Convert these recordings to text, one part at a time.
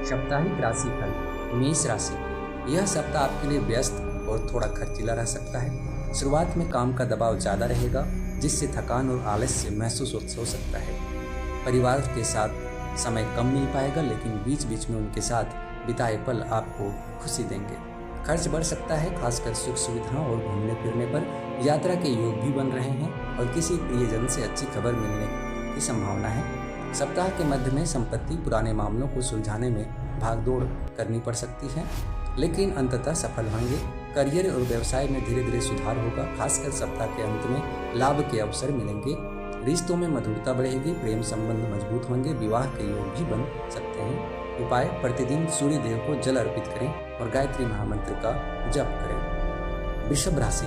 साप्ताहिक राशि फल। मेष राशि, यह सप्ताह आपके लिए व्यस्त और थोड़ा खर्चीला रह सकता है। शुरुआत में काम का दबाव ज़्यादा रहेगा, जिससे थकान और आलस्य महसूस हो सकता है। परिवार के साथ समय कम मिल पाएगा, लेकिन बीच बीच में उनके साथ बिताए पल आपको खुशी देंगे। खर्च बढ़ सकता है, खासकर सुख सुविधाओं और घूमने फिरने पर। यात्रा के योग भी बन रहे हैं और किसी प्रियजन से अच्छी खबर मिलने की संभावना है। सप्ताह के मध्य में संपत्ति पुराने मामलों को सुलझाने में भागदौड़ करनी पड़ सकती है, लेकिन अंततः सफल होंगे। करियर और व्यवसाय में धीरे धीरे सुधार होगा, खासकर सप्ताह के अंत में लाभ के अवसर मिलेंगे। रिश्तों में मधुरता बढ़ेगी, प्रेम संबंध मजबूत होंगे, विवाह के योग भी बन सकते हैं। उपाय, प्रतिदिन सूर्य देव को जल अर्पित करें और गायत्री महामंत्र का जप करें। वृषभ राशि,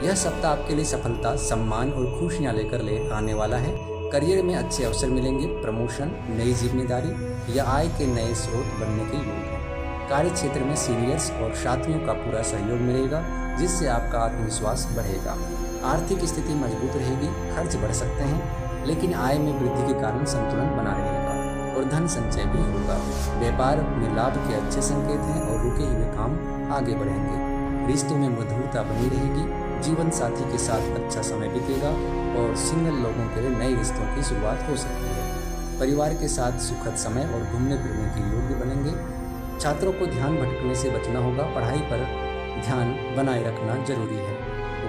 यह सप्ताह आपके लिए सफलता, सम्मान और खुशियां लेकर ले आने वाला है। करियर में अच्छे अवसर मिलेंगे, प्रमोशन, नई जिम्मेदारी या आय के नए स्रोत बनने के योग हैं। कार्य क्षेत्र में सीनियर्स और साथियों का पूरा सहयोग मिलेगा, जिससे आपका आत्मविश्वास बढ़ेगा। आर्थिक स्थिति मजबूत रहेगी, खर्च बढ़ सकते हैं, लेकिन आय में वृद्धि के कारण संतुलन बना रहेगा और धन संचय भी होगा। व्यापार में लाभ के अच्छे संकेत हैं और रुके हुए काम आगे बढ़ेंगे। रिश्तों में मधुरता बनी रहेगी, जीवन साथी के साथ अच्छा समय बीतेगा और सिंगल लोगों के लिए नए रिश्तों की शुरुआत हो सकती है। परिवार के साथ सुखद समय और घूमने फिरने के योग्य बनेंगे। छात्रों को ध्यान भटकने से बचना होगा, पढ़ाई पर ध्यान बनाए रखना जरूरी है।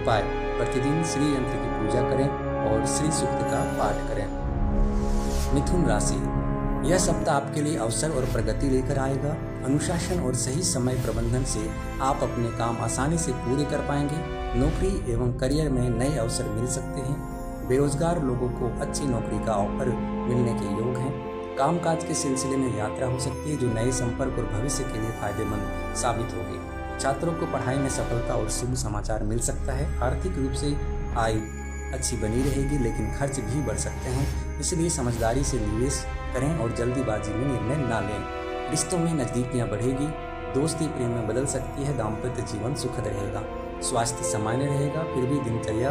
उपाय, प्रतिदिन श्री यंत्र की पूजा करें और श्री सूक्त का पाठ करें। मिथुन राशि, यह सप्ताह आपके लिए अवसर और प्रगति लेकर आएगा। अनुशासन और सही समय प्रबंधन से आप अपने काम आसानी से पूरे कर पाएंगे। नौकरी एवं करियर में नए अवसर मिल सकते हैं। बेरोजगार लोगों को अच्छी नौकरी का ऑफर मिलने के योग हैं। कामकाज के सिलसिले में यात्रा हो सकती है, जो नए संपर्क और भविष्य के लिए फायदेमंद साबित होगी। छात्रों को पढ़ाई में सफलता और शुभ समाचार मिल सकता है। आर्थिक रूप से आय अच्छी बनी रहेगी, लेकिन खर्च भी बढ़ सकते हैं, इसलिए समझदारी से निवेश करें और जल्दीबाजी में निर्णय ना लें। रिश्तों में नजदीकियां बढ़ेगी, दोस्ती प्रेम में बदल सकती है। दाम्पत्य जीवन सुखद रहेगा, स्वास्थ्य सामान्य रहेगा, फिर भी दिनचर्या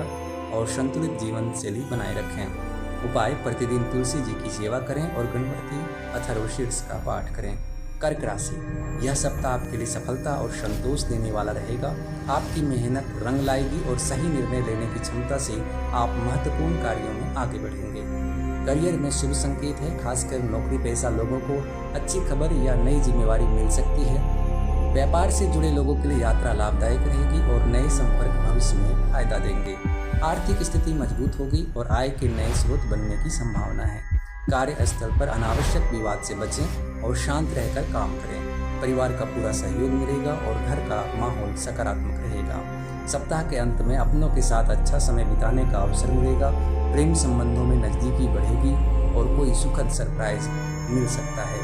और संतुलित जीवन शैली बनाए रखें। उपाय, प्रतिदिन तुलसी जी की सेवा करें और गणपति अथर्वशीर्ष का पाठ करें। कर्क राशि, यह सप्ताह आपके लिए सफलता और संतोष देने वाला रहेगा। आपकी मेहनत रंग लाएगी और सही निर्णय लेने की क्षमता से आप महत्वपूर्ण कार्यों में आगे बढ़ेंगे। करियर में शुभ संकेत है, खासकर नौकरी पेशा लोगों को अच्छी खबर या नई जिम्मेवारी मिल सकती है। व्यापार से जुड़े लोगों के लिए यात्रा लाभदायक रहेगी और नए संपर्क भविष्य में फायदा देंगे। आर्थिक स्थिति मजबूत होगी और आय के नए स्रोत बनने की संभावना है। कार्यस्थल पर अनावश्यक विवाद से बचें और शांत रहकर काम करें। परिवार का पूरा सहयोग मिलेगा और घर का माहौल सकारात्मक रहेगा। सप्ताह के अंत में अपनों के साथ अच्छा समय बिताने का अवसर मिलेगा। प्रेम संबंधों में नजदीकी बढ़ेगी और कोई सुखद सरप्राइज मिल सकता है।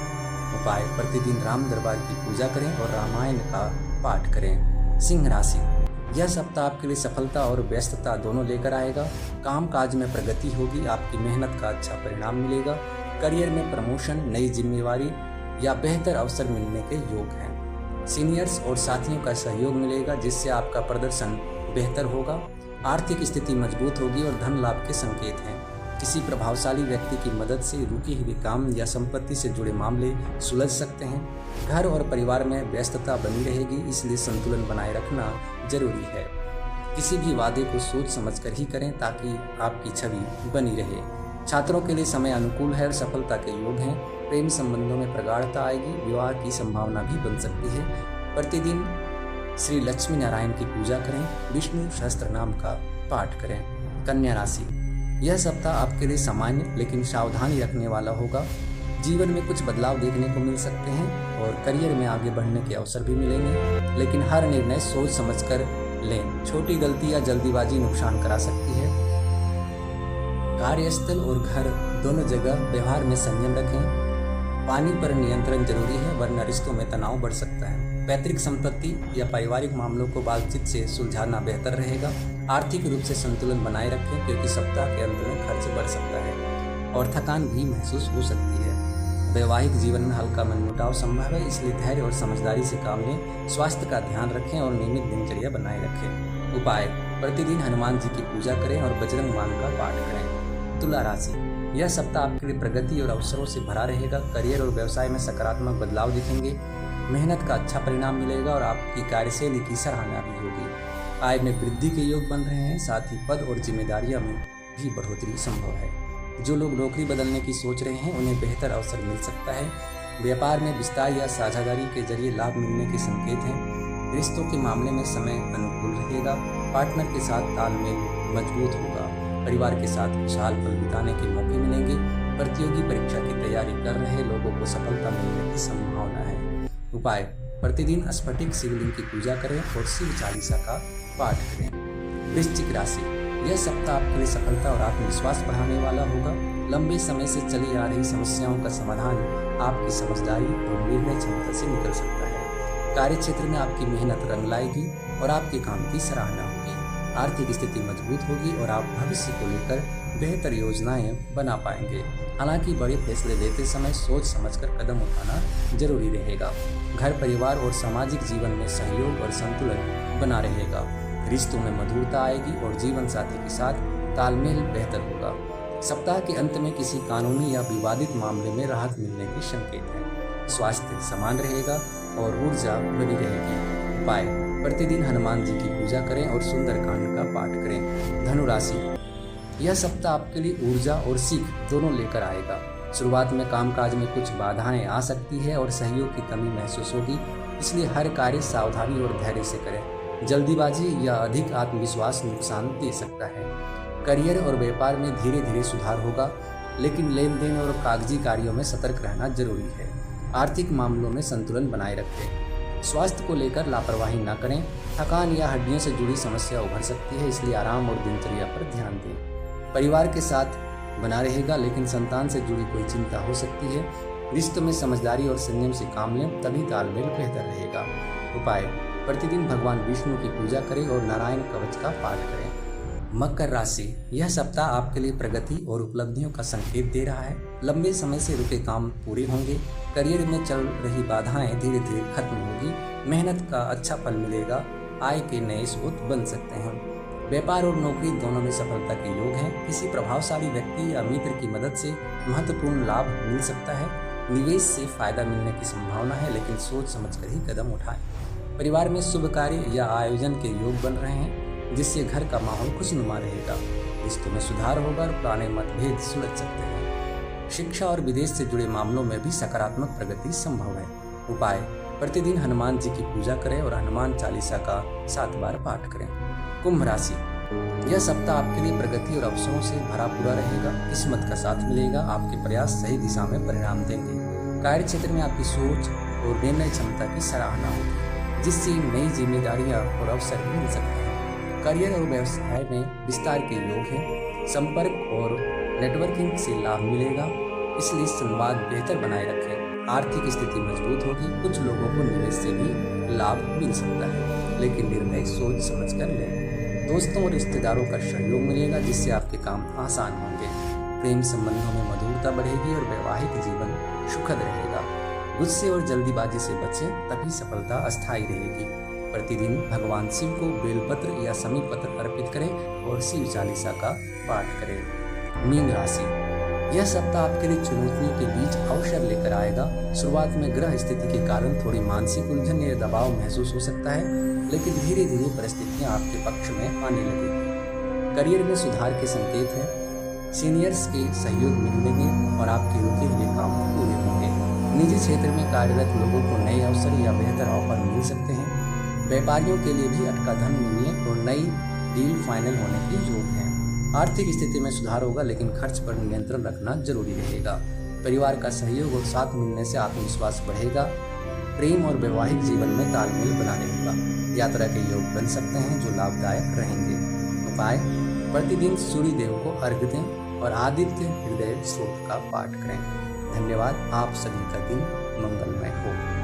उपाय, प्रतिदिन राम दरबार की पूजा करें और रामायण का पाठ करें। सिंह राशि, यह सप्ताह आपके लिए सफलता और व्यस्तता दोनों लेकर आएगा। काम काज में प्रगति होगी, आपकी मेहनत का अच्छा परिणाम मिलेगा। करियर में प्रमोशन, नई जिम्मेवारी या बेहतर अवसर मिलने के योग हैं। सीनियर्स और साथियों का सहयोग मिलेगा, जिससे आपका प्रदर्शन बेहतर होगा। आर्थिक स्थिति मजबूत होगी और धन लाभ के संकेत हैं। किसी प्रभावशाली व्यक्ति की मदद से रुके हुए काम या संपत्ति से जुड़े मामले सुलझ सकते हैं। घर और परिवार में व्यस्तता बनी रहेगी, इसलिए संतुलन बनाए रखना जरूरी है। किसी भी वादे को सोच समझकर ही करें ताकि आपकी छवि बनी रहे। छात्रों के लिए समय अनुकूल है और सफलता के योग हैं। प्रेम संबंधों में प्रगाढ़ता आएगी, विवाह की संभावना भी बन सकती है। प्रतिदिन श्री लक्ष्मी नारायण की पूजा करें, विष्णु सहस्त्र नाम का पाठ करें। कन्या राशि, यह सप्ताह आपके लिए सामान्य लेकिन सावधानी रखने वाला होगा। जीवन में कुछ बदलाव देखने को मिल सकते हैं और करियर में आगे बढ़ने के अवसर भी मिलेंगे, लेकिन हर निर्णय सोच समझकर लें। छोटी गलती या जल्दीबाजी नुकसान करा सकती है। कार्यस्थल और घर दोनों जगह व्यवहार में संयम रखें। पानी पर नियंत्रण जरूरी है, वरना रिश्तों में तनाव बढ़ सकता है। पैतृक संपत्ति या पारिवारिक मामलों को बातचीत से सुलझाना बेहतर रहेगा। आर्थिक रूप से संतुलन बनाए रखें, क्योंकि सप्ताह के अंत में खर्च बढ़ सकता है और थकान भी महसूस हो सकती है। वैवाहिक जीवन में हल्का मनमुटाव संभव है, इसलिए धैर्य और समझदारी से काम लें। स्वास्थ्य का ध्यान रखें और नियमित दिनचर्या बनाए रखें। उपाय, प्रतिदिन हनुमान जी की पूजा करें और बजरंग बाण का पाठ करें। तुला राशि, यह सप्ताह आपके लिए प्रगति और अवसरों से भरा रहेगा। करियर और व्यवसाय में सकारात्मक बदलाव दिखेंगे। मेहनत का अच्छा परिणाम मिलेगा और आपकी कार्यशैली की सराहना भी होगी। आय में वृद्धि के योग बन रहे हैं, साथ ही पद और जिम्मेदारियों में भी बढ़ोतरी संभव है। जो लोग नौकरी बदलने की सोच रहे हैं उन्हें बेहतर अवसर मिल सकता है। व्यापार में विस्तार या साझेदारी के जरिए लाभ मिलने के संकेत हैं। रिश्तों के मामले में समय अनुकूल रहेगा। पार्टनर के साथ तालमेल मजबूत होगा। परिवार के साथ खुशहाल पल बिताने के मौके मिलेंगे। प्रतियोगी परीक्षा की तैयारी कर रहे लोगों को सफलता मिलने की संभावना है। उपाय: प्रतिदिन स्फटिक शिवलिंग की पूजा करें और शिव चालीसा का पाठ करें। वृश्चिक राशि: यह सप्ताह आपके लिए सफलता और आत्मविश्वास बढ़ाने वाला होगा। लंबे समय से चली आ रही समस्याओं का समाधान आपकी समझदारी और निर्णय क्षमता से निकल सकता है। कार्य क्षेत्र में आपकी मेहनत रंग लाएगी और आपके काम की सराहना होगी। आर्थिक स्थिति मजबूत होगी और आप भविष्य को लेकर बेहतर योजनाएं बना पाएंगे। हालांकि बड़े फैसले लेते समय सोच समझकर कदम उठाना जरूरी रहेगा। घर, परिवार और सामाजिक जीवन में सहयोग और संतुलन बना रहेगा। रिश्तों में मधुरता आएगी और जीवन साथी के साथ तालमेल बेहतर होगा। सप्ताह के अंत में किसी कानूनी या विवादित मामले में राहत मिलने के संकेत हैं। स्वास्थ्य समान रहेगा और ऊर्जा बनी रहेगी। उपाय: प्रतिदिन हनुमान जी की पूजा करें और सुंदरकांड का पाठ करें। धनु राशि: यह सप्ताह आपके लिए ऊर्जा और सीख दोनों लेकर आएगा। शुरुआत में कामकाज में कुछ बाधाएं आ सकती है और सहयोग की कमी महसूस होगी, इसलिए हर कार्य सावधानी और धैर्य से करें। जल्दीबाजी या अधिक आत्मविश्वास नुकसान दे सकता है। करियर और व्यापार में धीरे धीरे सुधार होगा, लेकिन लेन देन और कागजी कार्यों में सतर्क रहना जरूरी है। आर्थिक मामलों में संतुलन बनाए रखें। स्वास्थ्य को लेकर लापरवाही न करें। थकान या हड्डियों से जुड़ी समस्या उभर सकती है, इसलिए आराम और दिनचर्या पर ध्यान दें। परिवार के साथ बना रहेगा, लेकिन संतान से जुड़ी कोई चिंता हो सकती है। रिश्तों में समझदारी और संयम से काम लें, तभी तालमेल बेहतर रहेगा। उपाय: प्रतिदिन भगवान विष्णु की पूजा करें और नारायण कवच का पाठ करें। मकर राशि: यह सप्ताह आपके लिए प्रगति और उपलब्धियों का संकेत दे रहा है। लंबे समय से रुके काम पूरे होंगे। करियर में चल रही बाधाएं धीरे धीरे खत्म होगी। मेहनत का अच्छा फल मिलेगा। आय के नए स्रोत बन सकते हैं। व्यापार और नौकरी दोनों में सफलता के योग हैं। किसी प्रभावशाली व्यक्ति या मित्र की मदद से महत्वपूर्ण लाभ मिल सकता है। निवेश से फायदा मिलने की संभावना है, लेकिन सोच समझकर ही कदम उठाएं। परिवार में शुभ कार्य या आयोजन के योग बन रहे हैं, जिससे घर का माहौल खुशनुमा रहेगा। रिश्तों में सुधार होगा और पुराने मतभेद सुलझ सकते हैं। शिक्षा और विदेश से जुड़े मामलों में भी सकारात्मक प्रगति संभव है। उपाय: प्रतिदिन हनुमान जी की पूजा करें और हनुमान चालीसा का 7 बार पाठ करें। कुंभ राशि: यह सप्ताह आपके लिए प्रगति और अवसरों से भरा पूरा रहेगा। किस्मत का साथ मिलेगा। आपके प्रयास सही दिशा में परिणाम देंगे। कार्य क्षेत्र में आपकी सोच और निर्णय क्षमता की सराहना होगी, जिससे नई जिम्मेदारियां और अवसर मिल सकते हैं। करियर और व्यवसाय में विस्तार के योग हैं। संपर्क और नेटवर्किंग से लाभ मिलेगा, इसलिए संवाद बेहतर बनाए रखें। आर्थिक स्थिति मजबूत होगी। कुछ लोगों को निवेश से भी लाभ मिल सकता है, लेकिन निर्णय सोच समझकर लें। दोस्तों और रिश्तेदारों का सहयोग मिलेगा, जिससे आपके काम आसान होंगे। प्रेम संबंधों में मधुरता बढ़ेगी और वैवाहिक जीवन सुखद रहेगा। गुस्से और जल्दीबाजी से बचें, तभी सफलता अस्थायी रहेगी। प्रतिदिन भगवान शिव को बेलपत्र या समी पत्र अर्पित करें और शिव चालीसा का पाठ करें। मीन राशि: यह सप्ताह आपके लिए चुनौतियों के बीच अवसर लेकर आएगा। शुरुआत में ग्रह स्थिति के कारण थोड़ी मानसिक उलझन या दबाव महसूस हो सकता है, लेकिन धीरे धीरे परिस्थितियां आपके पक्ष में आने लगेगी। करियर में सुधार के संकेत हैं। सीनियर्स के सहयोग मिलेंगे और आपके रुके हुए काम पूरे होंगे। निजी क्षेत्र में कार्यरत लोगों को नए अवसर या बेहतर ऑफर मिल सकते हैं। व्यापारियों के लिए भी अटका धन मिलने और नई डील फाइनल होने के योग हैं। आर्थिक स्थिति में सुधार होगा, लेकिन खर्च पर नियंत्रण रखना जरूरी रहेगा। परिवार का सहयोग और साथ मिलने से आत्मविश्वास बढ़ेगा। प्रेम और वैवाहिक जीवन में तालमेल बना रहेगा। यात्रा के योग बन सकते हैं, जो लाभदायक रहेंगे। उपाय: प्रतिदिन सूर्य देव को अर्घ्य दें और आदित्य हृदय स्रोत का पाठ करें। धन्यवाद। आप सभी का दिन मंगलमय हो।